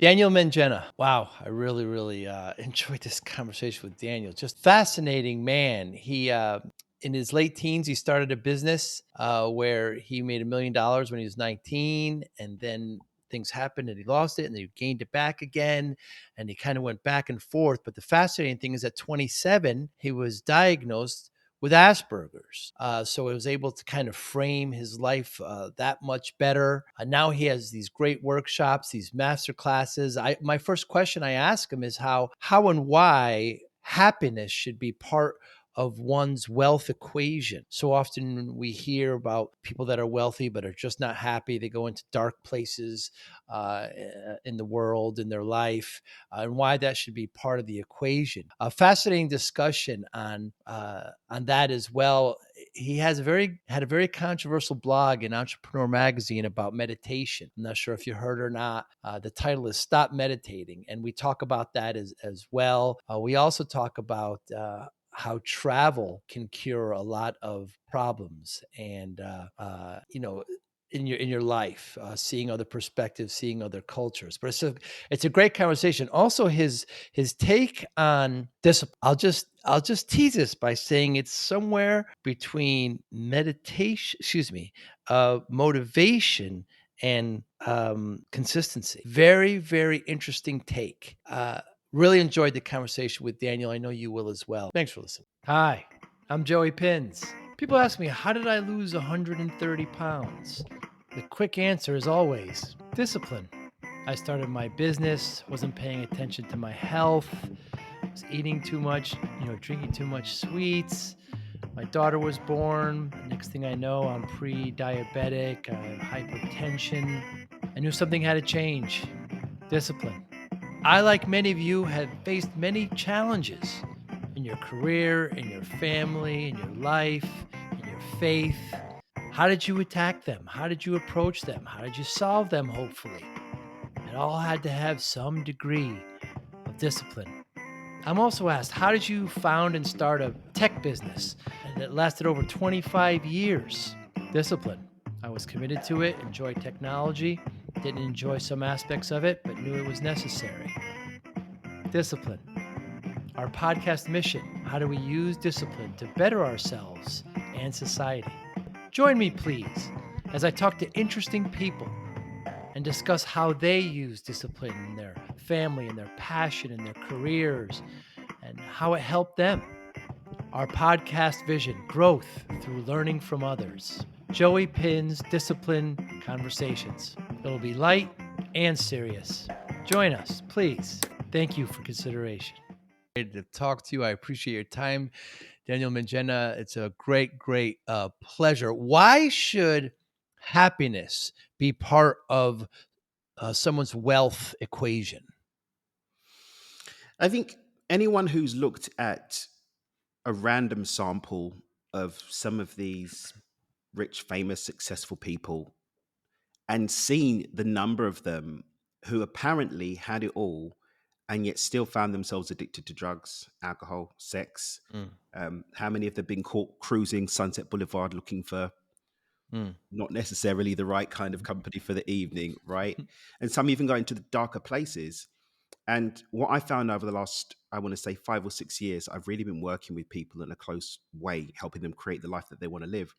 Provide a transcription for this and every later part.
Daniel Mangena. Wow, I really enjoyed this conversation with Daniel. Just fascinating man. He in his late teens, he started a business where he made $1 million when he was 19, and then things happened and he lost it, and then he gained it back again, and he kind of went back and forth. But the fascinating thing is, at 27, he was diagnosed with Asperger's. So he was able to kind of frame his life that much better. Now he has these great workshops, these master classes. My first question I ask him is how and why happiness should be part of one's wealth equation. So often we hear about people that are wealthy but are just not happy. They go into dark places in the world, in their life, and why that should be part of the equation. A fascinating discussion on that as well. He had a very controversial blog in Entrepreneur Magazine about meditation. I'm not sure if you heard or not. The title is "Stop Meditating," and we talk about that as well. We also talk about how travel can cure a lot of problems, and in your life, seeing other perspectives, seeing other cultures. But it's a great conversation. Also, his take on discipline. I'll just tease this by saying it's somewhere between motivation and consistency. Very, very interesting take. Really enjoyed the conversation with Daniel. I know you will as well. Thanks for listening. Hi, I'm Joey Pinz. People ask me, how did I lose 130 pounds? The quick answer is always discipline. I started my business, wasn't paying attention to my health, was eating too much, drinking too much sweets. My daughter was born. Next thing I know, I'm pre-diabetic, I have hypertension. I knew something had to change. Discipline. I, like many of you, have faced many challenges in your career, in your family, in your life, in your faith. How did you attack them? How did you approach them? How did you solve them, hopefully? It all had to have some degree of discipline. I'm also asked, how did you found and start a tech business that lasted over 25 years? Discipline. I was committed to it, enjoyed technology, didn't enjoy some aspects of it, but knew it was necessary. Discipline. Our podcast mission: how do we use discipline to better ourselves and society? Join me, please, as I talk to interesting people and discuss how they use discipline in their family, in their passion, in their careers, and how it helped them. Our podcast vision: growth through learning from others. Joey Pinz Discipline Conversations. It'll be light and serious. Join us, please. Thank you for consideration. To talk to you. I appreciate your time, Daniel Mangena. It's a great pleasure. Why should happiness be part of someone's wealth equation? I think anyone who's looked at a random sample of some of these rich, famous, successful people and seen the number of them who apparently had it all and yet still found themselves addicted to drugs, alcohol, sex. Mm, How many of them been caught cruising Sunset Boulevard looking for mm. not necessarily the right kind of company for the evening, right? And some even go into the darker places. And what I found over the last, I want to say 5 or 6 years, I've really been working with people in a close way, helping them create the life that they want to live,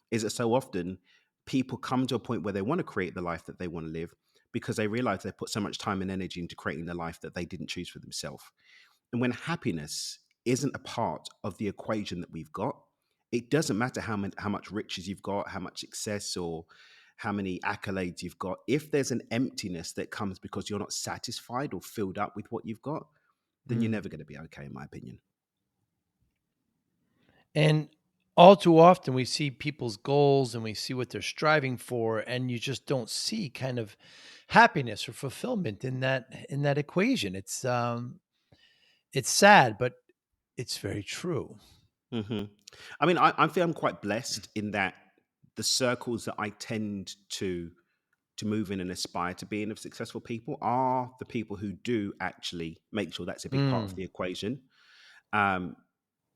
is that so often people come to a point where they want to create the life that they want to live because they realize they put so much time and energy into creating the life that they didn't choose for themselves. And when happiness isn't a part of the equation that we've got, it doesn't matter how much riches you've got, how much success or how many accolades you've got. If there's an emptiness that comes because you're not satisfied or filled up with what you've got, then you're Mm. never going to be okay, in my opinion. And all too often, we see people's goals and we see what they're striving for, and you just don't see kind of happiness or fulfillment in that equation. It's sad, but it's very true. hmm I mean, I feel I'm quite blessed in that the circles that I tend to move in and aspire to being of successful people are the people who do actually make sure that's a big part of Mm, the equation. Um,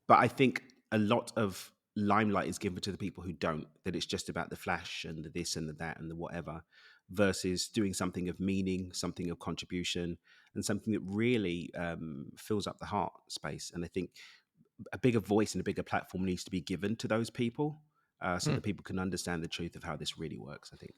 but I think a lot of limelight is given to the people who don't, that it's just about the flash and the this and the that and the whatever. versus doing something of meaning, something of contribution, and something that really fills up the heart space. And I think a bigger voice and a bigger platform needs to be given to those people, so Hmm. that people can understand the truth of how this really works, I think.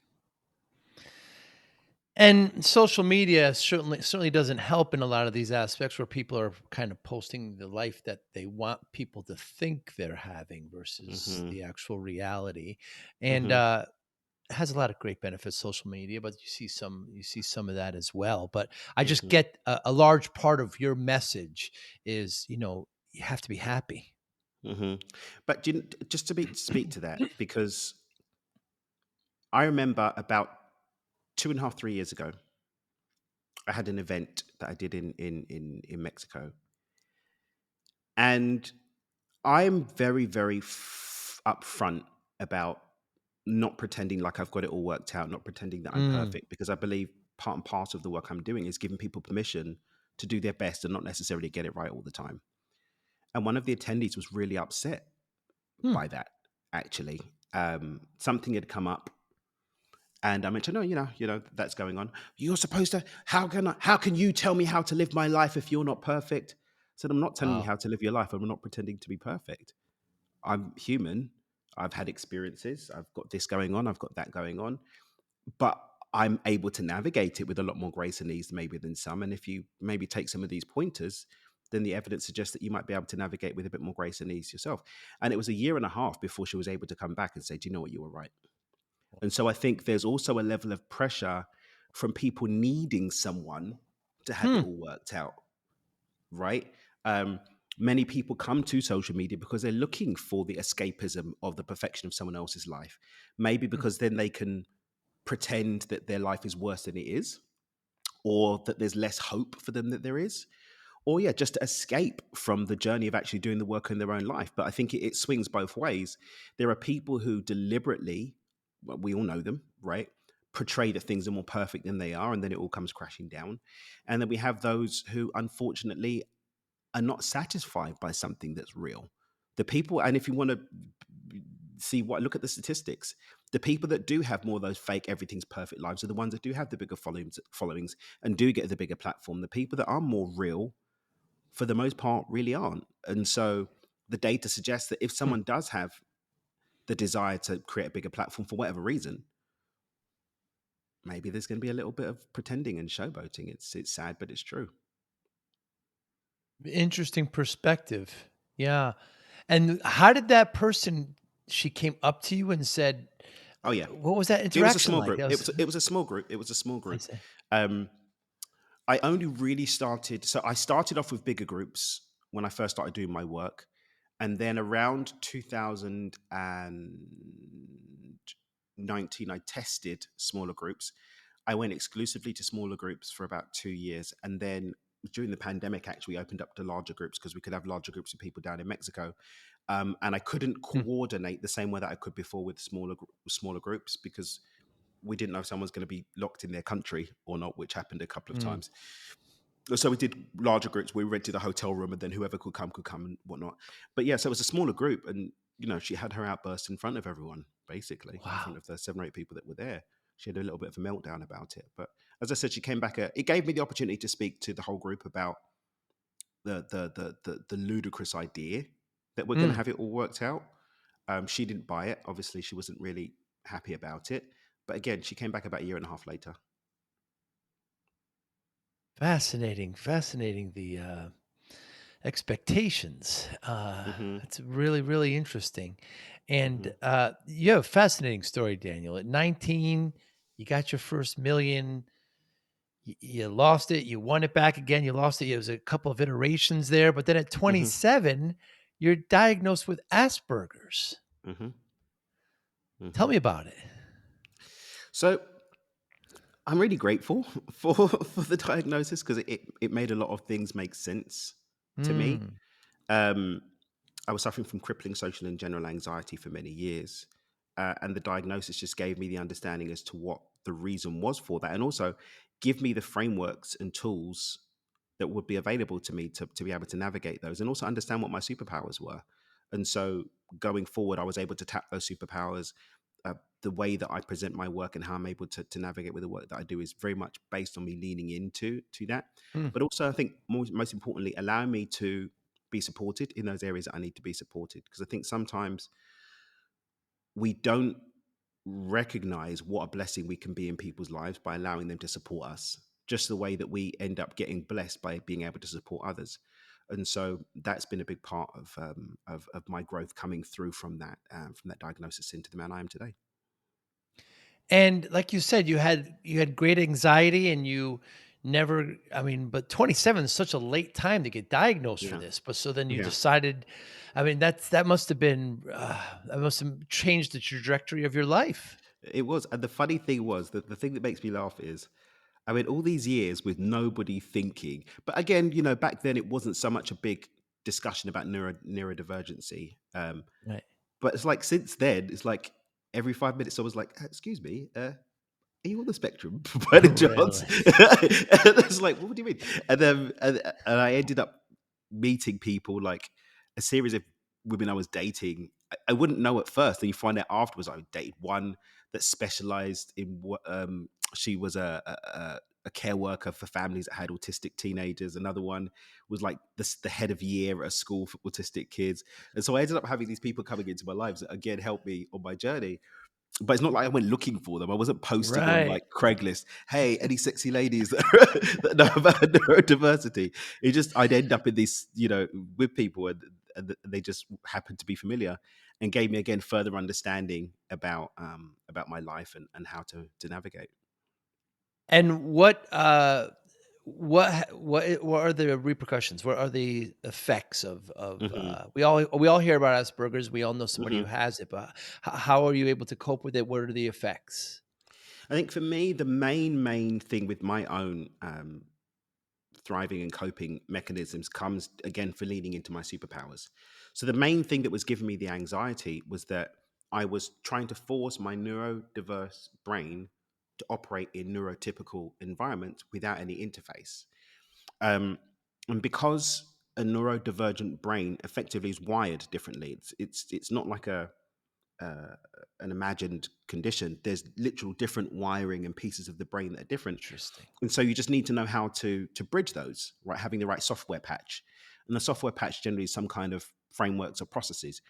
And social media certainly doesn't help in a lot of these aspects where people are kind of posting the life that they want people to think they're having versus Hmm. the actual reality. And Hmm. it has a lot of great benefits, social media, but you see some of that as well. But I just Hmm. get a large part of your message is, you have to be happy. Hmm. But just to speak to that, because I remember about 2.5, 3 years ago, I had an event that I did in Mexico, and I'm very, very upfront about not pretending like I've got it all worked out, not pretending that I'm Mm. perfect, because I believe part and parcel of the work I'm doing is giving people permission to do their best and not necessarily get it right all the time. And one of the attendees was really upset Hmm. by that, actually. Something had come up, and I mentioned, no, that's going on. You're supposed to. How can you tell me how to live my life if you're not perfect? I said, I'm not telling you Wow. how to live your life. I'm not pretending to be perfect. I'm human. I've had experiences. I've got this going on. I've got that going on. But I'm able to navigate it with a lot more grace and ease, maybe, than some. And if you maybe take some of these pointers, then the evidence suggests that you might be able to navigate with a bit more grace and ease yourself. And it was a year and a half before she was able to come back and say, do you know what? You were right. And so I think there's also a level of pressure from people needing someone to have it Hmm. all worked out, right? Um, Many people come to social media because they're looking for the escapism of the perfection of someone else's life. Maybe Hmm. because then they can pretend that their life is worse than it is, or that there's less hope for them that there is, or yeah, just to escape from the journey of actually doing the work in their own life. But I think it swings both ways. There are people who deliberately, well, we all know them, right? Portray that things are more perfect than they are, and then it all comes crashing down. And then we have those who, unfortunately, are not satisfied by something that's real. The people, and if you want to look at the statistics, the people that do have more of those fake everything's perfect lives are the ones that do have the bigger followings and do get the bigger platform. The people that are more real, for the most part, really aren't. And so the data suggests that if Hmm. someone does have the desire to create a bigger platform for whatever reason, maybe there's going to be a little bit of pretending and showboating. It's sad, but it's true. Interesting perspective. Yeah. And how did that person she came up to you and said, Oh yeah, what was that it was a interaction small like? group. That was It was a small group. It was a small I group. say. Um, I only really started. So I started off with bigger groups when I first started doing my work, and then around 2019, I tested smaller groups. I went exclusively to smaller groups for about 2 years, and then during the pandemic, actually opened up to larger groups because we could have larger groups of people down in Mexico. And I couldn't Hmm. coordinate the same way that I could before with smaller groups, because we didn't know if someone's going to be locked in their country or not, which happened a couple of Hmm. times. So we did larger groups. We rented a hotel room, and then whoever could come and whatnot. But yeah, so it was a smaller group, and she had her outburst in front of everyone, basically in front Wow. of the 7 or 8 people that were there. She had a little bit of a meltdown about it. But as I said, she came back. It gave me the opportunity to speak to the whole group about the ludicrous idea that we're going to Hmm. have it all worked out. She didn't buy it. Obviously, she wasn't really happy about it. But again, she came back about a year and a half later. Fascinating. Fascinating. The expectations. Hmm. It's really, really interesting. And Hmm. you have a fascinating story, Daniel. At 19, you got your first million. You lost it. You won it back again. You lost it. It was a couple of iterations there. But then at Hmm. 27, you're diagnosed with Asperger's. Hmm. Tell Hmm. me about it. So I'm really grateful for the diagnosis, because it made a lot of things make sense to me. Mm, Um, I was suffering from crippling social and general anxiety for many years. And the diagnosis just gave me the understanding as to what the reason was for that. And also give me the frameworks and tools that would be available to me to be able to navigate those, and also understand what my superpowers were. And so going forward, I was able to tap those superpowers, uh, the way that I present my work and how I'm able to navigate with the work that I do is very much based on me leaning into to that. Mm. But also, I think most importantly, allowing me to be supported in those areas that I need to be supported. Because I think sometimes we don't recognize what a blessing we can be in people's lives by allowing them to support us, just the way that we end up getting blessed by being able to support others. And so that's been a big part of my growth coming through from that diagnosis into the man I am today. And like you said, you had great anxiety and you never, I mean, but 27 is such a late time to get diagnosed for Yeah, this. But so then you yeah, decided, I mean, that must have been that must have changed the trajectory of your life. it was. And the funny thing was that the thing that makes me laugh is, I mean, all these years with nobody thinking. But again, back then it wasn't so much a big discussion about neurodivergency. Right. But it's like since then, it's like every 5 minutes, someone's like, "Excuse me, are you on the spectrum by any chance?" Really? And it's like, what do you mean? And then and I ended up meeting people like a series of women I was dating. I wouldn't know at first, and you find out afterwards. I dated one that specialized in what she was a care worker for families that had autistic teenagers. Another one was like the head of year at a school for autistic kids. And so I ended up having these people coming into my lives that again helped me on my journey. But it's not like I went looking for them. I wasn't posting on Right. like Craigslist, "Hey, any sexy ladies that, that know about neurodiversity?" It just I'd end up in these, with people, and they just happened to be familiar, and gave me again further understanding about my life and how to navigate. And what are the repercussions? What are the effects of Hmm. we all hear about Asperger's, we all know somebody who Hmm. has it, but how are you able to cope with it? What are the effects? I think for me, the main thing with my own thriving and coping mechanisms comes again for leaning into my superpowers. So the main thing that was giving me the anxiety was that I was trying to force my neurodiverse brain to operate in neurotypical environments without any interface. Um, and because a neurodivergent brain effectively is wired differently, it's not like uh, an imagined condition. There's literal different wiring and pieces of the brain that are different, Interesting. and so you just need to know how to bridge those, right? Having the right software patch, and the software patch generally is some kind of frameworks or processes.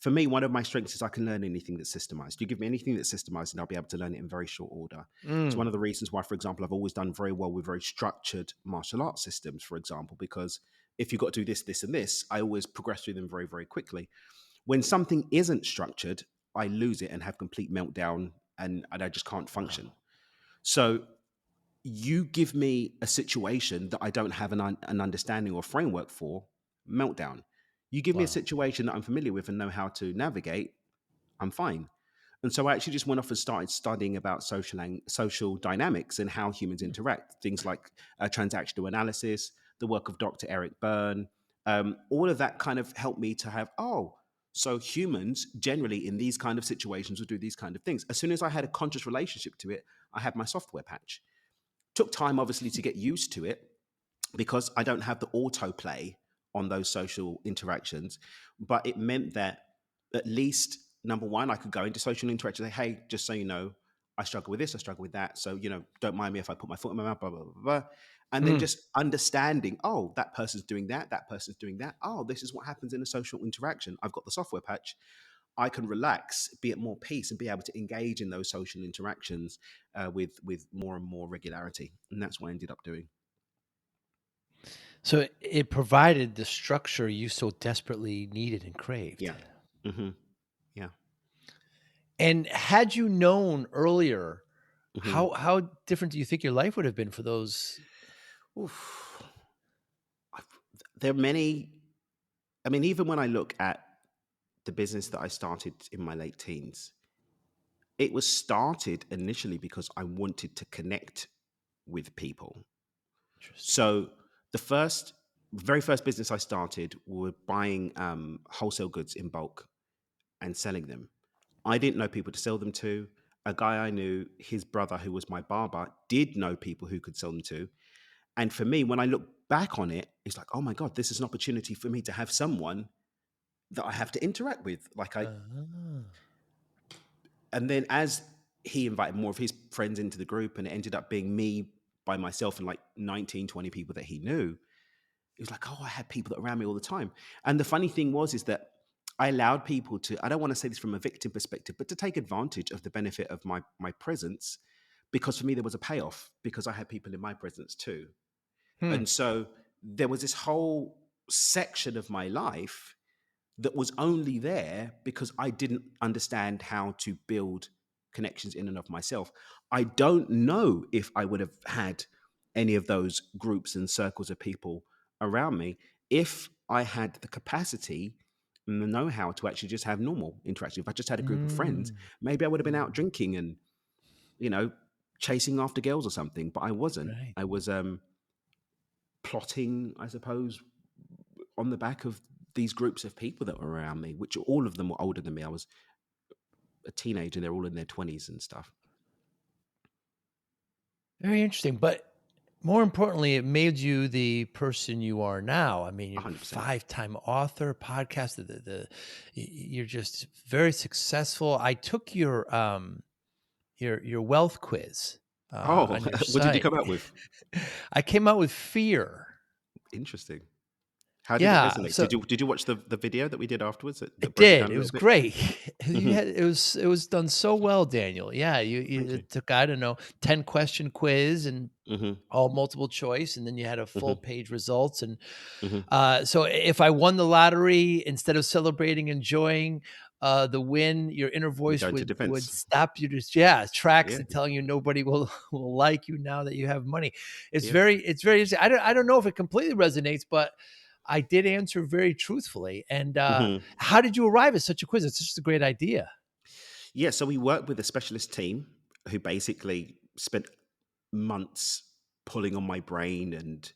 For me, one of my strengths is I can learn anything that's systemized. You give me anything that's systemized, and I'll be able to learn it in very short order. It's one Mm. of the reasons why, for example, I've always done very well with very structured martial arts systems, for example, because if you've got to do this, this, and this, I always progress through them very, very quickly. When something isn't structured, I lose it and have complete meltdown, and I just can't function. Wow. So you give me a situation that I don't have an understanding or framework for, meltdown. You give me a Wow. situation that I'm familiar with and know how to navigate, I'm fine. And so I actually just went off and started studying about social dynamics and how humans Mm. interact. Things like transactional analysis, the work of Dr. Eric Byrne, all of that kind of helped me to have, so humans generally in these kind of situations will do these kind of things. As soon as I had a conscious relationship to it, I had my software patch. Took time, obviously, to get used to it because I don't have the autoplay on those social interactions. But it meant that at least number one, I could go into social interaction and say, "Hey, just so you know, I struggle with this, I struggle with that. So, don't mind me if I put my foot in my mouth, blah, blah, blah, blah." And then Mm. just understanding, that person's doing that person's doing that. Oh, this is what happens in a social interaction. I've got the software patch. I can relax, be at more peace, and be able to engage in those social interactions with more and more regularity. And that's what I ended up doing. So it provided the structure you so desperately needed and craved. Yeah. Hmm. Yeah. And had you known earlier, Hmm. how different do you think your life would have been for those? Oof. I've- There are many. I mean, even when I look at the business that I started in my late teens, it was started initially because I wanted to connect with people. Interesting. So the very first business I started were buying wholesale goods in bulk and selling them. I didn't know people to sell them to. A guy I knew, his brother, who was my barber, did know people who could sell them to. And for me, when I look back on it, it's like, oh my God, this is an opportunity for me to have someone that I have to interact with. Ah. And then as he invited more of his friends into the group, and it ended up being me by myself and like 19, 20 people that he knew, it was like, oh, I had people that were around me all the time. And the funny thing was, is that I allowed people to, I don't want to say this from a victim perspective, but to take advantage of the benefit of my presence, because for me, there was a payoff because I had people in my presence too. Hmm. And so there was this whole section of my life that was only there because I didn't understand how to build connections in and of myself. I don't know if I would have had any of those groups and circles of people around me if I had the capacity and the know-how to actually just have normal interaction. If I just had a group of friends, Mm. maybe I would have been out drinking and, you know, chasing after girls or something, but I wasn't. Right. I was plotting, I suppose, on the back of these groups of people that were around me, which all of them were older than me. I was a teenager; they're all in their 20s and stuff. Very interesting. But more importantly, it made you the person you are now. I mean, you're a 100%. five-time author, podcast. You're just very successful. I took your wealth quiz Oh, on your what did you site. come up with? I came out with fear. Interesting. How did it Yeah, resonate? so Did you watch the video that we did afterwards that it broke it down did. a It was little bit? great. You Hmm. had it was done so well, Daniel. Yeah, you Thank you. it took, I don't know, 10-question quiz and Hmm. all multiple choice, and then you had a full Hmm. page results. And Hmm. so if I won the lottery, instead of celebrating, enjoying the win, your inner You voice go into would defense. stop you. Just, yeah, tracks Yeah. and telling you nobody will will like you now that you have money. Yeah. It's very interesting. I don't know if it completely resonates, but I did answer very truthfully. And Hmm. how did you arrive at such a quiz? It's just a great idea. Yeah. So we worked with a specialist team who basically spent months pulling on my brain and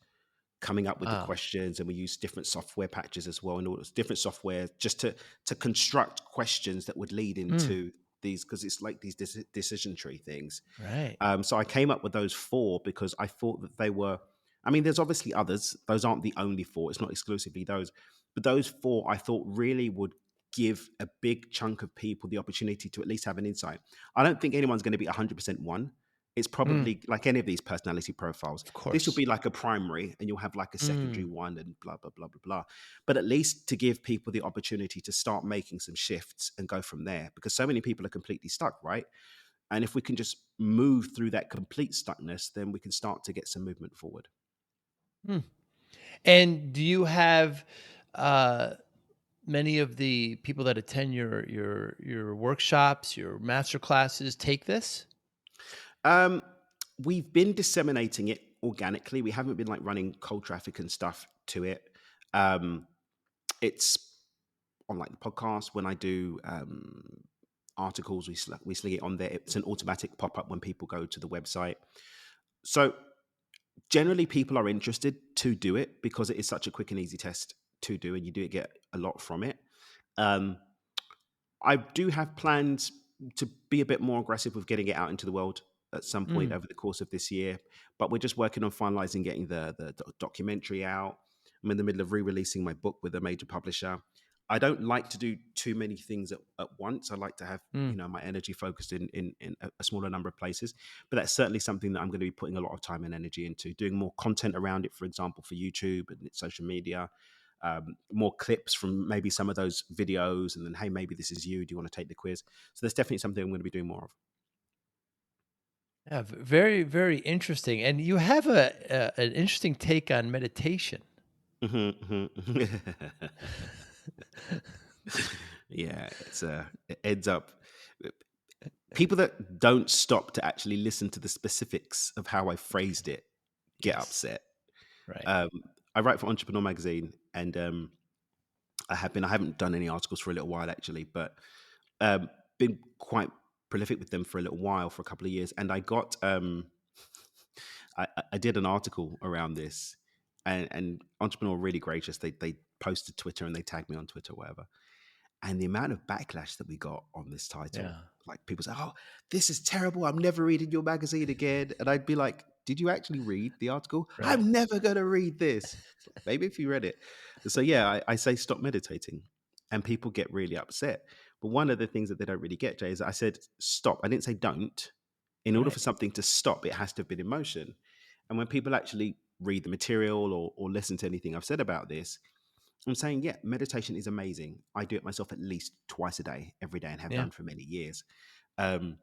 coming up with the Wow. questions, and we use different software patches as well, and all those different software just to construct questions that would lead Mm, into these, because it's like these decision tree things. right. So I came up with those four because I thought that they were, I mean, there's obviously others, those aren't the only four, it's not exclusively those, but those four I thought really would give a big chunk of people the opportunity to at least have an insight. I don't think anyone's going to be 100% one. It's Mm, probably like any of these personality profiles. of This will course. be like a primary, and you'll have like a secondary Mm. one, and blah, blah, blah, blah, blah. But at least to give people the opportunity to start making some shifts and go from there, because so many people are completely stuck, right? And if we can just move through that complete stuckness, then we can start to get some movement forward. Mm. And do you have uh, many of the people that attend your workshops, your master classes take this? Um, we've been disseminating it organically. We haven't been like running cold traffic and stuff to it. Um, it's on like the podcast when I do articles, we sling it on there. It's an automatic pop up when people go to the website. So generally, people are interested to do it because it is such a quick and easy test to do, and you do get a lot from it. Um, I do have plans to be a bit more aggressive with getting it out into the world at some point Mm, over the course of this year, but we're just working on finalizing getting the documentary out. I'm in the middle of re-releasing my book with a major publisher. I don't like to do too many things at once. I like to have, mm, my energy focused in a smaller number of places, but that's certainly something that I'm going to be putting a lot of time and energy into, doing more content around it, for example, for YouTube and social media, more clips from maybe some of those videos, and then, hey, maybe this is you. Do you want to take the quiz? So there's definitely something I'm going to be doing more of. yeah, very, very interesting. And you have an interesting take on meditation. Mhm, mhm. Yeah, it ends up, people that don't stop to actually listen to the specifics of how I phrased it get Yes, upset. right. Um, I write for Entrepreneur Magazine, and I haven't done any articles for a little while actually, but um, been quite prolific with them for a little while, for a couple of years, and I got I did an article around this, and Entrepreneur were really gracious. They posted Twitter and they tagged me on Twitter, whatever. And the amount of backlash that we got on this title, Yeah, like people say, "Oh, this is terrible. I'm never reading your magazine again." And I'd be like, "Did you actually read the article? right. I'm never going to read this." It's like, maybe if you read it. So yeah, I say stop meditating, and people get really upset. But one of the things that they don't really get, Jay, is that I said stop. I didn't say don't. In order Right. for something to stop, it has to have been in motion. And when people actually read the material or listen to anything I've said about this, I'm saying, yeah, meditation is amazing. I do it myself at least twice a day, every day, and have Yeah. done for many years. Um,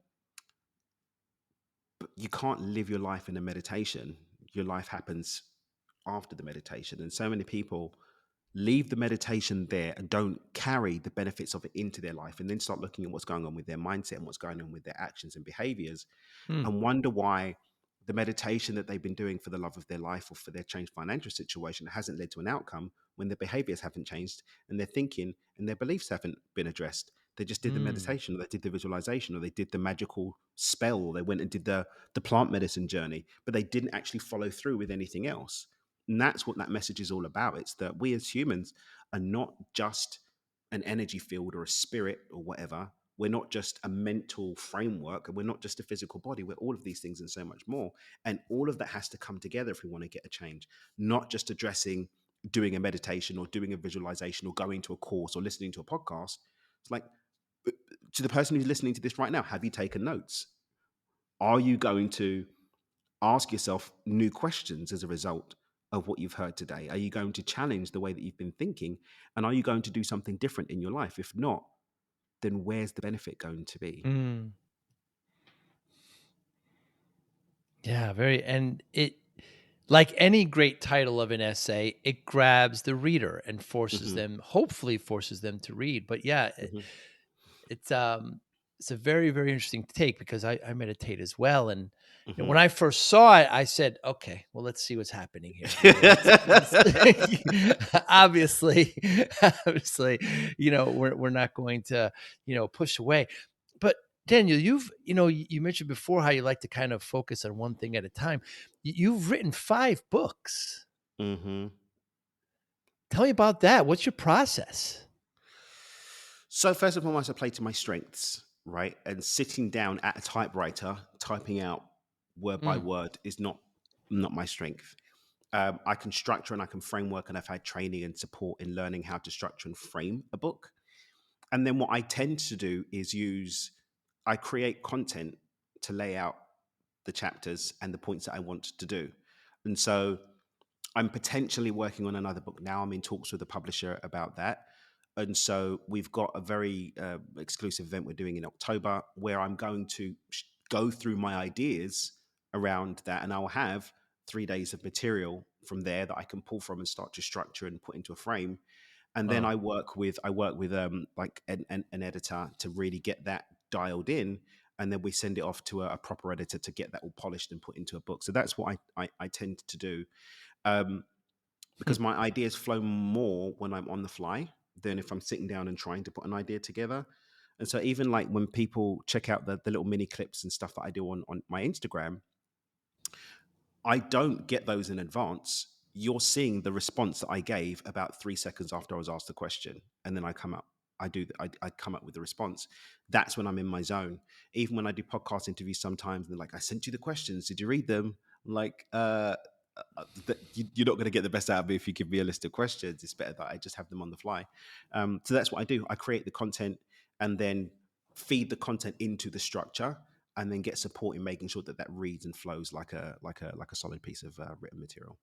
but you can't live your life in a meditation. Your life happens after the meditation. And so many people leave the meditation there and don't carry the benefits of it into their life and then start looking at what's going on with their mindset and what's going on with their actions and behaviors Hmm. and wonder why the meditation that they've been doing for the love of their life or for their changed financial situation hasn't led to an outcome when their behaviors haven't changed and their thinking and their beliefs haven't been addressed. They just did the Hmm. meditation, or they did the visualization, or they did the magical spell, or they went and did the plant medicine journey, but they didn't actually follow through with anything else. And that's what that message is all about. It's that we as humans are not just an energy field or a spirit or whatever. We're not just a mental framework, and we're not just a physical body. We're all of these things and so much more. And all of that has to come together if we want to get a change, not just addressing doing a meditation or doing a visualization or going to a course or listening to a podcast. It's like, to the person who's listening to this right now, have you taken notes? Are you going to ask yourself new questions as a result of what you've heard today? Are you going to challenge the way that you've been thinking? And are you going to do something different in your life? If not, then where's the benefit going to be? Hmm. Yeah. Very. And it, like any great title of an essay, it grabs the reader and forces Hmm. them, hopefully forces them to read. But yeah, Hmm. it's it's a very, very interesting take because I meditate as well. And Hmm. when I first saw it, I said, okay, well, let's see what's happening here. Let's obviously, obviously, we're not going to, push away. But Daniel, you mentioned before how you like to kind of focus on one thing at a time. You've written 5 books. Hmm. Tell me about that. What's your process? So first and foremost, I play to my strengths, right? And sitting down at a typewriter, typing out word by Mm, word is not my strength. I can structure and I can framework, and I've had training and support in learning how to structure and frame a book. And then what I tend to do is I create content to lay out the chapters and the points that I want to do. And so I'm potentially working on another book now. I'm in talks with a publisher about that. And so we've got a very exclusive event we're doing in October where I'm going to go through my ideas around that. And I'll have 3 days of material from there that I can pull from and start to structure and put into a frame. And then uh, I work with like an editor to really get that dialed in, and then we send it off to a proper editor to get that all polished and put into a book. So that's what I tend to do, um, hmm, because my ideas flow more when I'm on the fly than if I'm sitting down and trying to put an idea together. And so even like when people check out the little mini clips and stuff that I do on my Instagram, I don't get those in advance. You're seeing the response that I gave about 3 seconds after I was asked the question, and then I come up. I come up with the response. That's when I'm in my zone. Even when I do podcast interviews, sometimes they're like, "I sent you the questions. Did you read them?" I'm like, you're not going to get the best out of me if you give me a list of questions. It's better that I just have them on the fly. So that's what I do. I create the content and then feed the content into the structure, and then get support in making sure that that reads and flows like a solid piece of written material.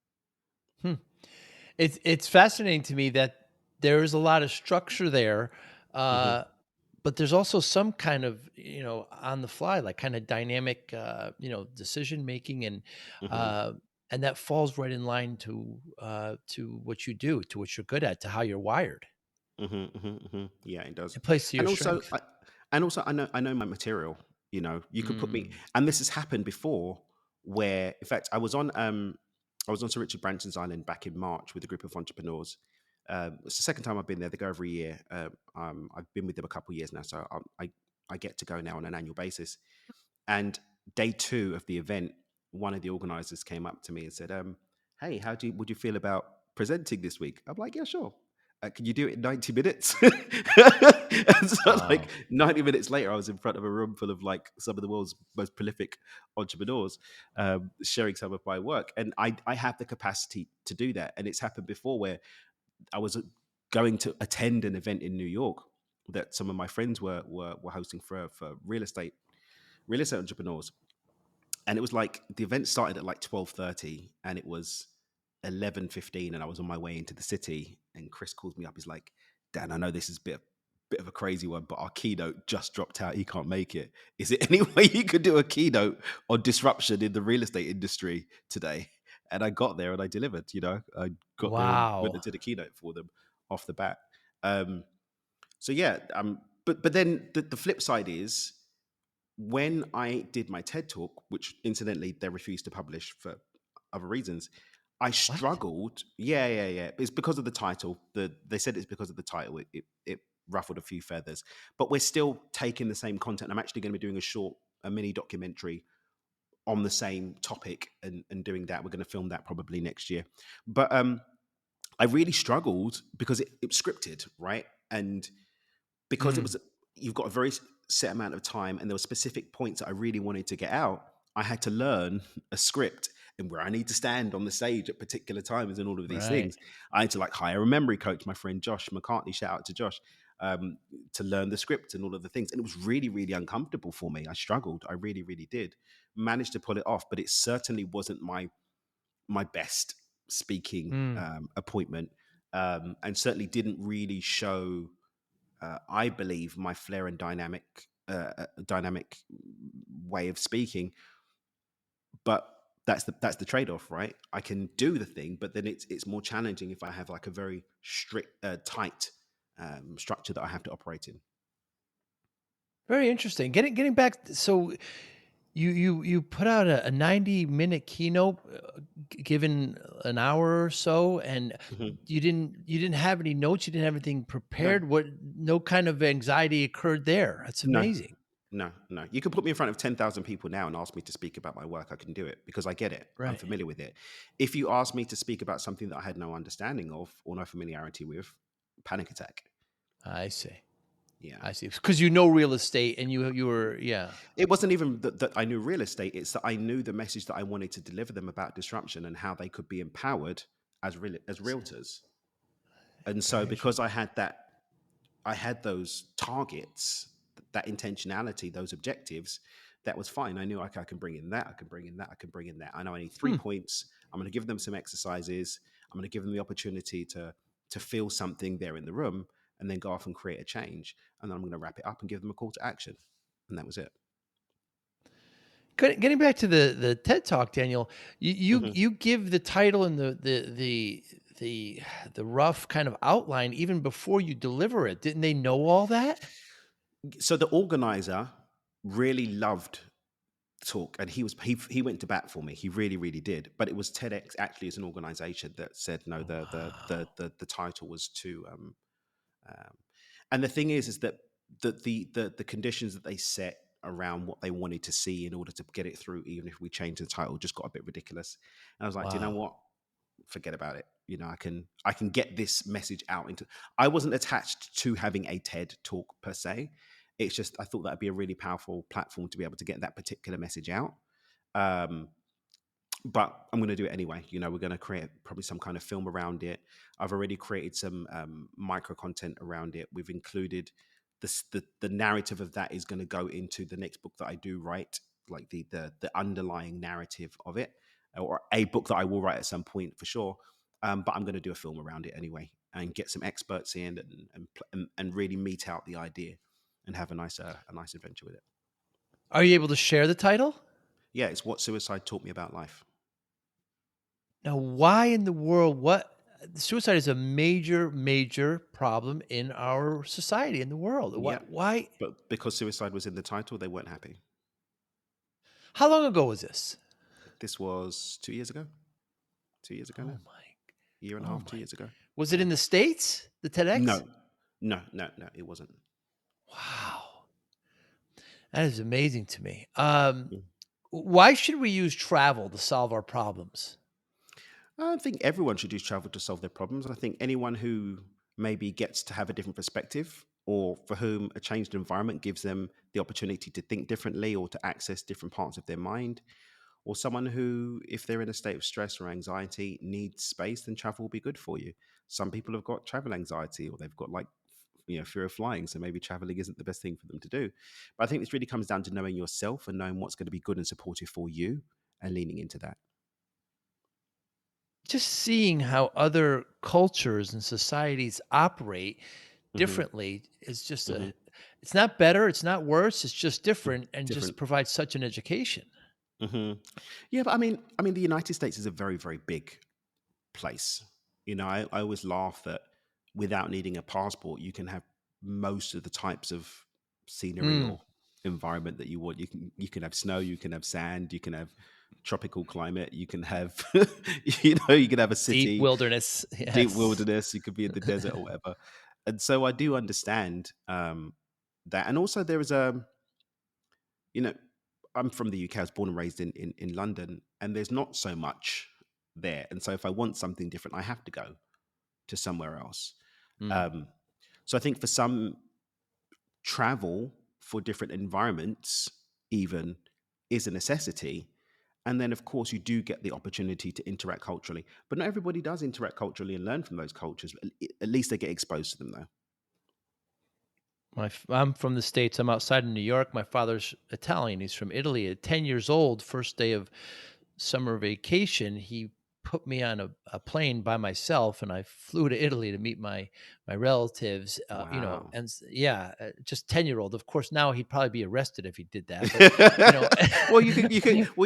hmm. It's fascinating to me that there is a lot of structure there, Hmm. uh, but there's also some kind of, on the fly, like kind of dynamic, decision making, Hmm. uh, and that falls right in line to what you do, to what you're good at, to how you're wired. Hmm. Hmm. Hmm. Yeah, it does. It plays to your And also, strength. I know my material. You could put me, Mm, and this has happened before. Where, in fact, I was on Sir Richard Branson's island back in March with a group of entrepreneurs. It's the second time I've been there. They go every year. I've been with them a couple of years now, so I get to go now on an annual basis. And day two of the event, one of the organizers came up to me and said, "Hey, would you feel about presenting this week?" I'm like, "Yeah, sure. Can you do it in 90 minutes?" And so, like wow. 90 minutes later, I was in front of a room full of like some of the world's most prolific entrepreneurs, sharing some of my work, and I have the capacity to do that. And it's happened before where I was going to attend an event in New York, that some of my friends were hosting for real estate entrepreneurs. And it was like the event started at like 12:30, and it was 11:15, and I was on my way into the city. And Chris calls me up. He's like, "Dan, I know this is bit of a crazy one, but our keynote just dropped out. He can't make it. Is it any way you could do a keynote on disruption in the real estate industry today?" And I got there and I delivered. I got there and went and Wow. did a keynote for them off the bat. Um, so yeah, but then the flip side is, when I did my TED talk, which incidentally they refused to publish for other reasons, I What? struggled. Yeah, yeah, yeah. It's because of the title. They said it's because of the title. It ruffled a few feathers, but we're still taking the same content. I'm actually going to be doing a mini documentary on the same topic, and doing that. We're going to film that probably next year. But I really struggled because it was scripted, right? And because it Mm, was, you've got a very set amount of time, and there were specific points that I really wanted to get out. I had to learn a script, and where I need to stand on the stage at particular times and all of these right. things. I had to like hire a memory coach, my friend Josh McCartney, shout out to Josh, to learn the script and all of the things. And it was really, really uncomfortable for me. I struggled. I really, really did. Managed to pull it off, but it certainly wasn't my best speaking Mm. appointment, and certainly didn't really show, I believe, my flair and dynamic way of speaking. But that's the trade off, right? I can do the thing, but then it's more challenging if I have like a very strict, tight structure that I have to operate in. Very interesting. Getting back, so you put out a 90-minute keynote, given an hour or so, and Mhm. you didn't have any notes, you didn't have anything No, prepared. What No kind of anxiety occurred there? That's no, amazing. no, no. You can put me in front of 10,000 people now and ask me to speak about my work. I can do it because I get it. I'm Right. familiar with it. If you ask me to speak about something that I had no understanding of or no familiarity with, panic attack. I see. Yeah. I see. Because you know real estate, and you were, yeah. It wasn't even that I knew real estate, it's that I knew the message that I wanted to deliver them about disruption and how they could be empowered as realtors. And so Very because interesting. I had those targets, that intentionality, those objectives, that was fine. I knew, like, I can bring in that, I can bring in that, I can bring in that. I know I need three Hmm. points. I'm going to give them some exercises. I'm going to give them the opportunity to feel something there in the room, and then go off and create a change. And then I'm going to wrap it up and give them a call to action. And that was it. Getting back to the TED Talk, Daniel, Mhm. you give the title and the the rough kind of outline even before you deliver it. Didn't they know all that? So the organizer really loved talk, and he went to bat for me. He really, really did. But it was TEDx actually as an organization that said no. Oh, wow. The title was too. Um, and the thing is that the conditions that they set around what they wanted to see in order to get it through, even if we changed the title, just got a bit ridiculous. And I was like, do you know Wow. what? Forget about it. I can get this message out into. I wasn't attached to having a TED talk per se. It's just I thought that'd be a really powerful platform to be able to get that particular message out. Um, but I'm going to do it anyway. We're going to create probably some kind of film around it. I've already created some micro content around it. We've included the narrative of that is going to go into the next book that I do write, like the underlying narrative of it, or a book that I will write at some point for sure. But I'm going to do a film around it anyway, and get some experts in, and really meet out the idea and have a nice adventure with it. Are you able to share the title? Yeah, it's what suicide taught me about life. Now, why in the world, what suicide is a major, major problem in our society, in the world. Yeah, Why? but because suicide was in the title, they weren't happy. How long ago was this? This was 2 years ago. 2 years ago Oh now. my, Year and a oh half, my. 2 years ago. Was it Yeah. in the States? The TEDx? No, no, no, no. It wasn't. Wow. That is amazing to me. Mm. Why should we use travel to solve our problems? I think everyone should use travel to solve their problems. I think anyone who maybe gets to have a different perspective, or for whom a changed environment gives them the opportunity to think differently or to access different parts of their mind, or someone who, if they're in a state of stress or anxiety, needs space, then travel will be good for you. Some people have got travel anxiety, or they've got like fear of flying. So maybe traveling isn't the best thing for them to do. But I think this really comes down to knowing yourself and knowing what's going to be good and supportive for you and leaning into that. Just seeing how other cultures and societies operate Hmm. differently is just Hmm. it's not better, it's not worse, it's just different and just Different. provides such an education. Hmm. Yeah, but I mean, the United States is a very, very big place. I always laugh that without needing a passport, you can have most of the types of scenery Mm. or environment that you want. You can have snow, you can have sand, you can have tropical climate, you can have you can have a Deep city, wilderness, deep yes. wilderness, you could be in the desert or whatever. And so I do understand that. And also there is you know, I'm from the UK. I was born and raised in London, and there's not so much there. And so if I want something different, I have to go to somewhere else. Mm. Um, so I think for some, travel for different environments even is a necessity. And then, of course, you do get the opportunity to interact culturally. But not everybody does interact culturally and learn from those cultures. At least they get exposed to them, though. I'm from the States. I'm outside of New York. My father's Italian. He's from Italy. At 10 years old, first day of summer vacation, he put me on a plane by myself, and I flew to Italy to meet my relatives. Wow. Yeah, just 10-year-old. Of course, now he'd probably be arrested if he did that. But you know, Well, you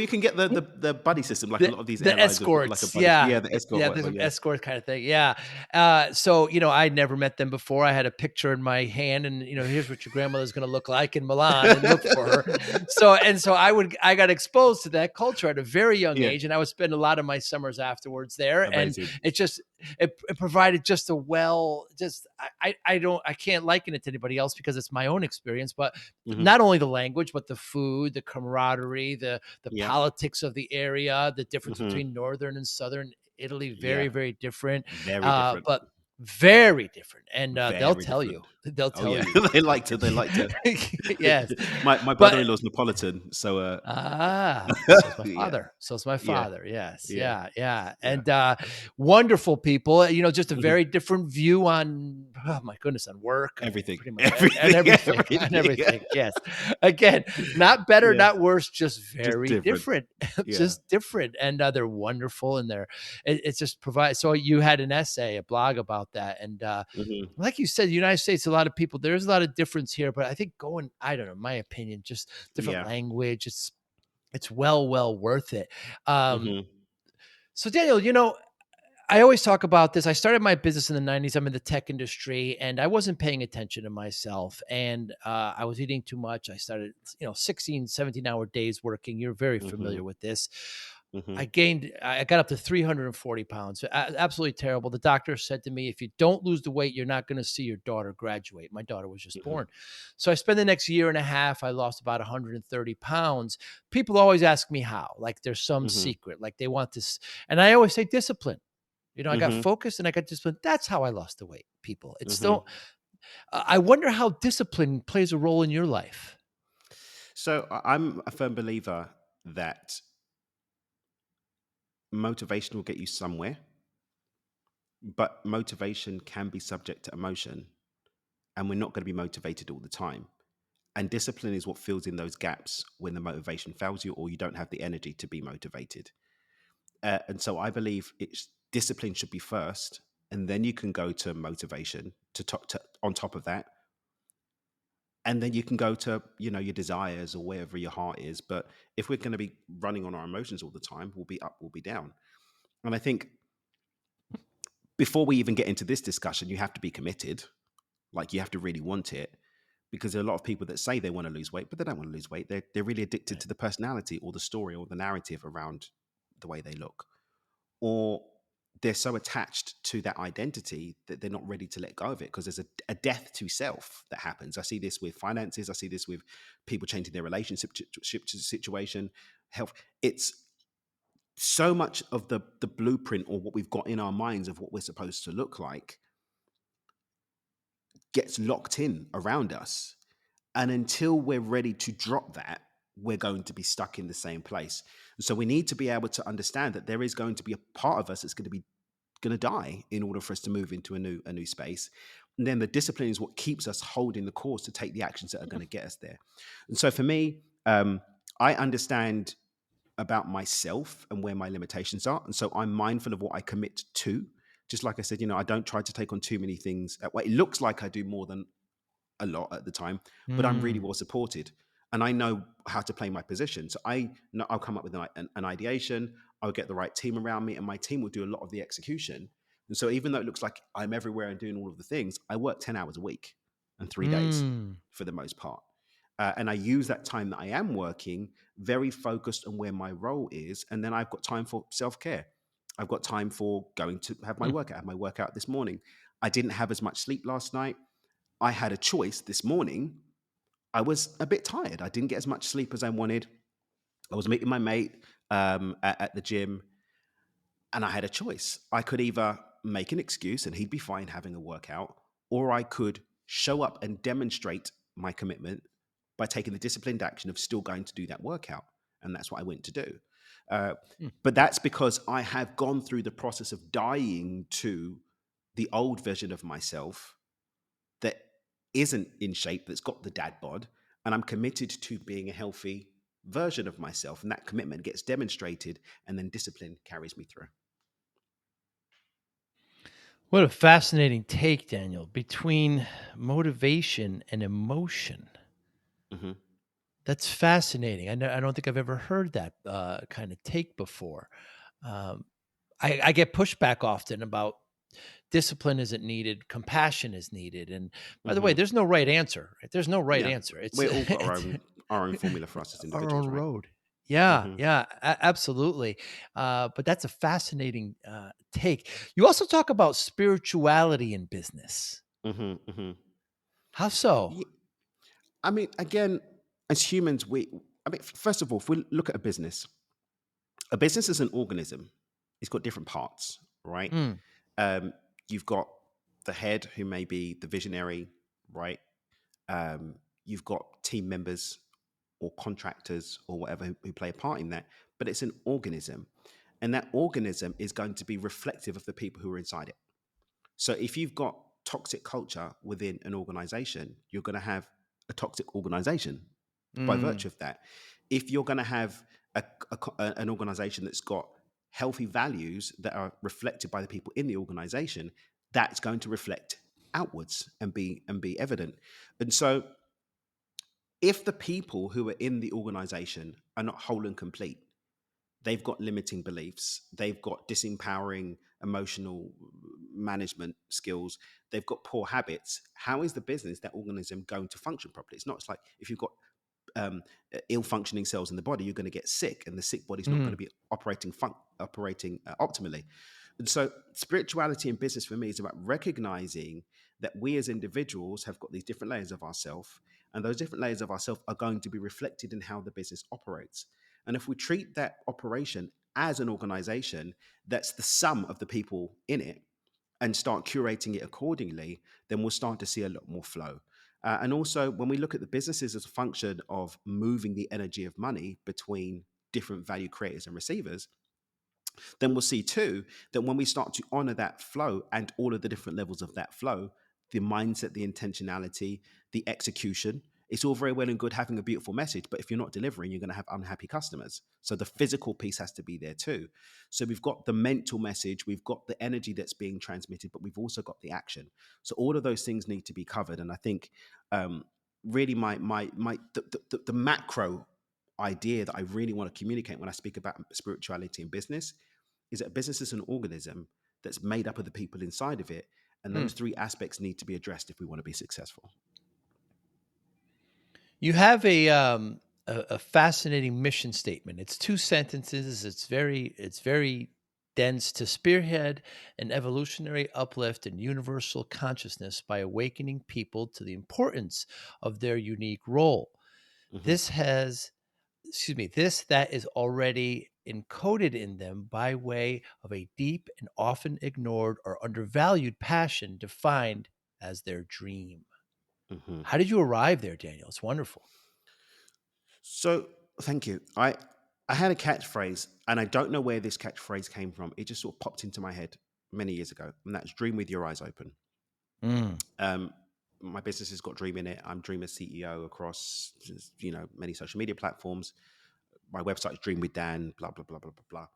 can get the buddy system, like a The lot of these the airlines have got like a escorts, buddy. yeah, Yeah, the escort, yeah, there's whatever. an Yeah, escort kinda thing, yeah. So, I'd never met them before. I had a picture in my hand and, "Here's what your grandmother's gonna look like in Milan," and look for her. So I got exposed to that culture at a very young yeah, age, and I would spend a lot of my summers afterwards there, and amazing. it just it provided just a well just I can't liken it to anybody else because it's my own experience, but Hmm. not only the language, but the food, the camaraderie, the Yeah. politics of the area, the difference Hmm. between northern and southern Italy, very, Yeah, very different, very different. but very different. And they'll Very tell you, different. they'll Oh tell yeah, you. they like to. Yes, My but brother-in-law's Neapolitan, so so's my yeah, father. So's my yeah, father. Yes. yeah, Yeah. Yeah. yeah. And wonderful people, just a Mhm. very different view on, oh my goodness, on work, on Everything, pretty much and everything, everything, on everything. everything. Yes. Again, not better, Yeah, not worse, just just very different. different, Yeah. just different. And they're wonderful. And it's just provide. So you had an essay, a blog about that. And, Hmm. like you said, the United States, a lot of people, there's a lot of difference here, but I think I don't know, my opinion, just different Yeah. language. It's well worth it. Um, Hmm. so Daniel, I always talk about this. I started my business in the 90s. I'm in the tech industry and I wasn't paying attention to myself and I was eating too much. I started, 16, 17-hour days working. You're very Hmm. familiar with this. Hmm. I got up to 340 pounds. Absolutely terrible. The doctor said to me, if you don't lose the weight, you're not going to see your daughter graduate. My daughter was just Hmm. born. So I spent the next year and a half, I lost about 130 pounds. People always ask me how, like there's some Hmm. secret, like they want this. And I always say discipline. I got Hmm. focused and I got discipline. That's how I lost the weight, people. It's Hmm. still, I wonder how discipline plays a role in your life. So I'm a firm believer that motivation will get you somewhere, but motivation can be subject to emotion, and we're not going to be motivated all the time. And discipline is what fills in those gaps when the motivation fails you or you don't have the energy to be motivated. And so I believe discipline should be first, and then you can go to motivation on top of that, and then you can go to your desires or wherever your heart is. But if we're going to be running on our emotions all the time, we'll be up, we'll be down. And I think before we even get into this discussion, you have to be committed. Like you have to really want it, because there are a lot of people that say they want to lose weight, but they don't want to lose weight. They're really addicted Right. to the personality or the story or the narrative around the way they look, or they're so attached to that identity that they're not ready to let go of it because there's a death to self that happens. I see this with finances. I see this with people changing their relationship to situation, health. It's so much of the blueprint or what we've got in our minds of what we're supposed to look like gets locked in around us. And until we're ready to drop that, we're going to be stuck in the same place. And so we need to be able to understand that there is going to be a part of us that's going to die in order for us to move into a new space. And then the discipline is what keeps us holding the course to take the actions that are going to get us there. And so for me, I understand about myself and where my limitations are. And so I'm mindful of what I commit to. Just like I said, I don't try to take on too many things. Well, it looks like I do more than a lot at the time, but I'm really Mm. well supported. And I know how to play my position. So I know I'll come up with an ideation, I'll get the right team around me, and my team will do a lot of the execution. And so even though it looks like I'm everywhere and doing all of the things, I work 10 hours a week and 3 days Mm. for the most part. And I use that time that I am working very focused on where my role is. And then I've got time for self care. I've got time for going to have my Mm. workout. I had my workout this morning. I didn't have as much sleep last night. I had a choice this morning. I was a bit tired. I didn't get as much sleep as I wanted. I was meeting my mate at the gym, and I had a choice. I could either make an excuse and he'd be fine having a workout, or I could show up and demonstrate my commitment by taking the disciplined action of still going to do that workout. And that's what I went to do. Uh, Mm. but that's because I have gone through the process of dying to the old version of myself that isn't in shape, that's got the dad bod, and I'm committed to being a healthy version of myself. And that commitment gets demonstrated, and then discipline carries me through. What a fascinating take, Daniel, between motivation and emotion. Hmm. That's fascinating. I don't think I've ever heard that kind of take before. Um, I get pushback often about discipline isn't needed, compassion is needed. And by the way, Hmm. there's no right answer. Right? There's no right Yeah, answer. It's we all got it's our own formula for us as our individuals, own right? road. Yeah, Hmm. yeah, absolutely. But that's a fascinating take. You also talk about spirituality in business. Hmm. Hmm. How so? Yeah, I mean, again, as humans, first of all, if we look at a business is an organism. It's got different parts, right? Mm, Um, you've got the head, who may be the visionary, right? You've got team members or contractors or whatever who play a part in that, but it's an organism. And that organism is going to be reflective of the people who are inside it. So if you've got toxic culture within an organization, you're going to have a toxic organization by mm, virtue of that. If you're going to have an organization that's got healthy values that are reflected by the people in the organization, that's going to reflect outwards and be evident. And so if the people who are in the organization are not whole and complete, they've got limiting beliefs, they've got disempowering emotional management skills, they've got poor habits, how is the business, that organism, going to function properly? It's like if you've got ill functioning cells in the body, you're going to get sick, and the sick body's not going mm, to be operating optimally. And so, spirituality in business for me is about recognizing that we as individuals have got these different layers of ourself, and those different layers of ourself are going to be reflected in how the business operates. And if we treat that operation as an organization that's the sum of the people in it, and start curating it accordingly, then we'll start to see a lot more flow. And also, when we look at the businesses as a function of moving the energy of money between different value creators and receivers, then we'll see too that when we start to honor that flow and all of the different levels of that flow, the mindset, the intentionality, the execution, it's all very well and good having a beautiful message, but if you're not delivering, you're going to have unhappy customers. So the physical piece has to be there too. So we've got the mental message, we've got the energy that's being transmitted, but we've also got the action. So all of those things need to be covered. And I think really the macro idea that I really want to communicate when I speak about spirituality in business is that a business is an organism that's made up of the people inside of it. And mm. those three aspects need to be addressed if we want to be successful. You have a fascinating mission statement. It's 2 sentences. It's very dense: to spearhead an evolutionary uplift in universal consciousness by awakening people to the importance of their unique role. Hmm. This has this that is already encoded in them by way of a deep and often ignored or undervalued passion defined as their dream. Hmm. How did you arrive there, Daniel? It's wonderful. So thank you. I had a catchphrase, and I don't know where this catchphrase came from. It just sort of popped into my head many years ago, and that's "dream with your eyes open." Mm. My business has got Dream in it. I'm Dreamer CEO across, many social media platforms. My website is Dream with Dan, blah, blah, blah, blah, blah, blah.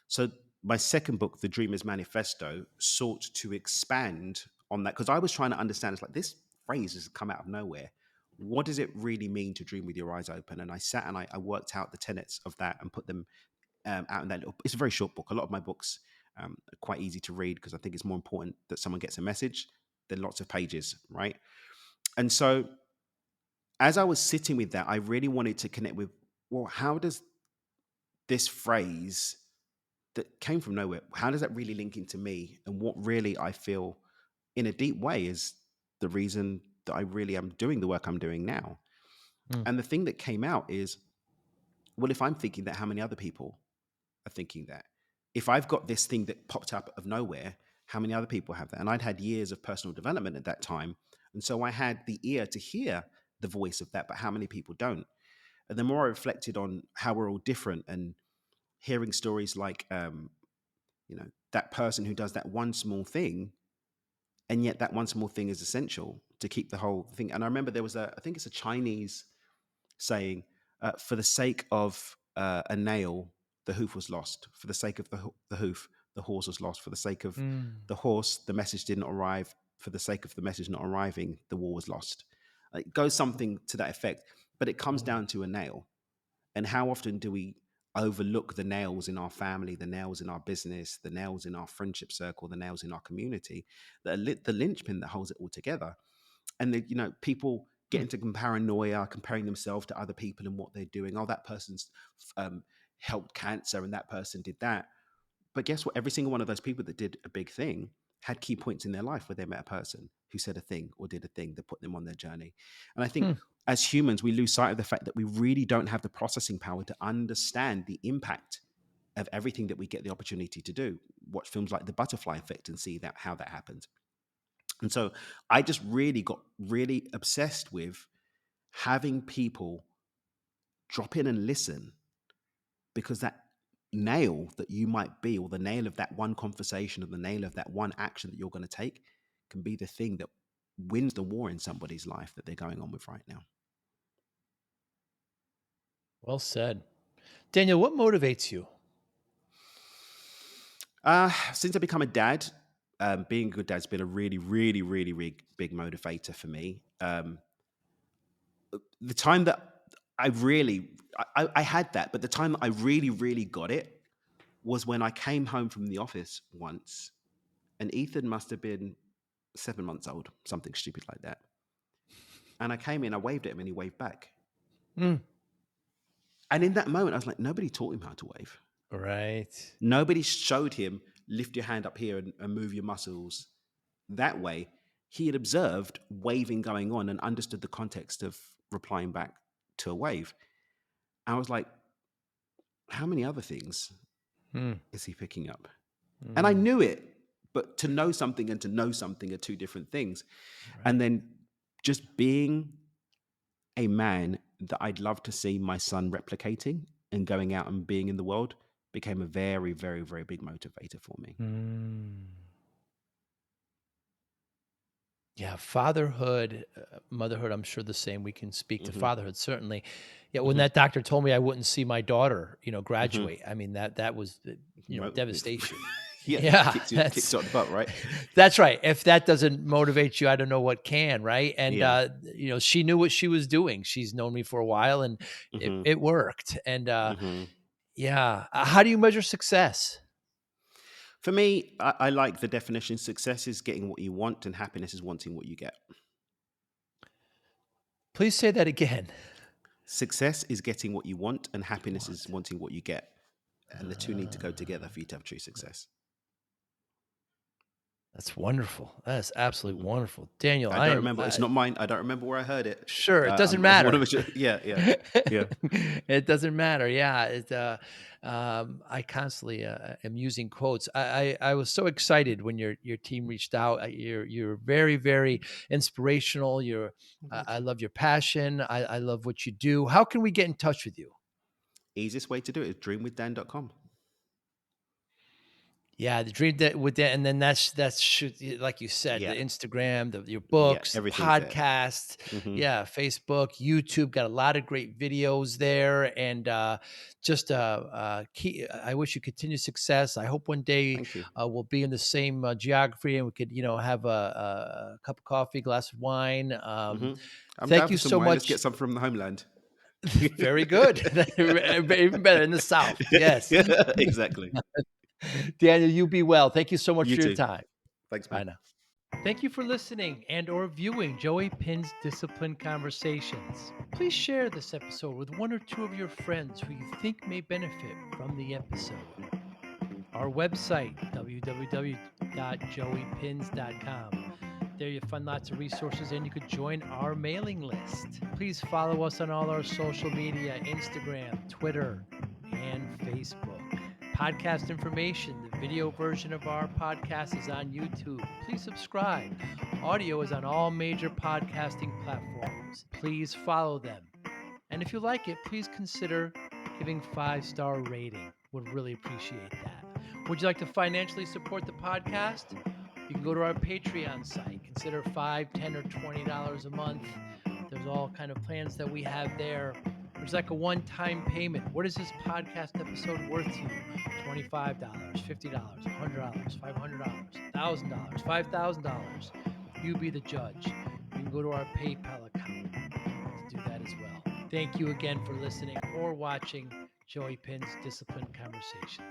So my second book, The Dreamer's Manifesto, sought to expand on that because I was trying to understand, it's like this phrase has come out of nowhere. What does it really mean to dream with your eyes open? And I sat and I worked out the tenets of that and put them out in that little, it's a very short book. A lot of my books are quite easy to read because I think it's more important that someone gets a message than lots of pages, right? And so as I was sitting with that, I really wanted to connect with, well, how does this phrase that came from nowhere, how does that really link into me? And what really I feel in a deep way is the reason that I really am doing the work I'm doing now. Mm. And the thing that came out is, well, if I'm thinking that, how many other people are thinking that? If I've got this thing that popped up of nowhere, how many other people have that? And I'd had years of personal development at that time. And so I had the ear to hear the voice of that, but how many people don't? And the more I reflected on how we're all different and hearing stories like, that person who does that one small thing, and yet that one small thing is essential to keep the whole thing. And I remember there was I think it's a Chinese saying, for the sake of a nail, the hoof was lost. For the sake of the hoof, the horse was lost. For the sake of Mm. the horse, the message didn't arrive. For the sake of the message not arriving, the war was lost. It goes something to that effect, but it comes Mm. down to a nail. And how often do we overlook the nails in our family, the nails in our business, the nails in our friendship circle, the nails in our community, that are the linchpin that holds it all together? And people get Mm. into paranoia, comparing themselves to other people and what they're doing. Oh, that person's helped cancer and that person did that. But guess what? Every single one of those people that did a big thing had key points in their life where they met a person who said a thing or did a thing that put them on their journey. And I think Mm. as humans, we lose sight of the fact that we really don't have the processing power to understand the impact of everything that we get the opportunity to do. Watch films like The Butterfly Effect and see that how that happens. And so I just really got really obsessed with having people drop in and listen, because that nail that you might be, or the nail of that one conversation, or the nail of that one action that you're going to take, can be the thing that wins the war in somebody's life that they're going on with right now. Well said. Daniel, what motivates you? Since I become a dad, being a good dad's been a really, really, really, really big motivator for me. The time that I had that, but the time that I really, really got it was when I came home from the office once, and Ethan must have been 7 months old, something stupid like that. And I came in, I waved at him, and he waved back. Mm. And in that moment, I was like, nobody taught him how to wave. Right. Nobody showed him, lift your hand up here and move your muscles that way. He had observed waving going on and understood the context of replying back to a wave. I was like, how many other things Mm. is he picking up? And I Mm. knew it, but to know something and to know something are two different things. Right. And then just being a man that I'd love to see my son replicating and going out and being in the world became a very, very, very big motivator for me. Mm. Yeah, fatherhood, motherhood, I'm sure the same. We can speak to Hmm. fatherhood, certainly. Yeah, when Hmm. that doctor told me I wouldn't see my daughter, Hmm. graduate, I mean, that was, devastation. Yeah, Yeah, kicks you out the butt, right? that's right. If that doesn't motivate you, I don't know what can, right? And, Yeah. she knew what she was doing. She's known me for a while, and it, Hmm. it worked. And, Hmm. yeah. How do you measure success? For me, I like the definition: success is getting what you want, and happiness is wanting what you get. Please say that again. Success is getting what you want, and What you happiness is want. wanting what you get. And the two need to go together Uh, for you to have true success. That's wonderful. That is absolutely Hmm. wonderful. Daniel, I I don't am remember. It's not mine. I don't remember where I heard it. sure, it doesn't I want to matter. make sure. Yeah, yeah, yeah. It doesn't matter. Yeah, I constantly am using quotes. I was so excited when your team reached out. You're very, very inspirational. Thank I you. love your passion. I love what you do. How can we get in touch with you? Easiest way to do it is dreamwithdan.com. Yeah, the dream that with that, and then that's should like you said, the Yeah. Instagram, your Yeah. books, the Everything's there. podcast, Hmm. yeah, Facebook, YouTube, got a lot of great videos there, and just I wish you continued success. I hope one day Thank you. we'll be in the same geography, and we could have a cup of coffee, glass of wine. Hmm. I'm down Thank for you some so wine. Let's get much. some from the homeland. Very good, even better in the South. Yes, Exactly. Daniel, you be well. Thank you so much You for your too. time. Thanks, Bye man. now. Thank you for listening and or viewing Joey Pinz Discipline Conversations. Please share this episode with one or two of your friends who you think may benefit from the episode. Our website, www.joeypins.com. There you'll find lots of resources and you could join our mailing list. Please follow us on all our social media, Instagram, Twitter, and Facebook. Podcast information. The video version of our podcast is on YouTube. Please subscribe. Audio is on all major podcasting platforms. Please follow them. And if you like it, please consider giving 5-star rating. Would really appreciate that. Would you like to financially support the podcast? You can go to our Patreon site. Consider $5, $10, or $20 a month. There's all kind of plans that we have there. There's like a one-time payment. What is this podcast episode worth to you? $25, $50, $100, $500, $1,000, $5,000. You be the judge. You can go to our PayPal account to do that as well. Thank you again for listening or watching Joey Pinz Discipline Conversations.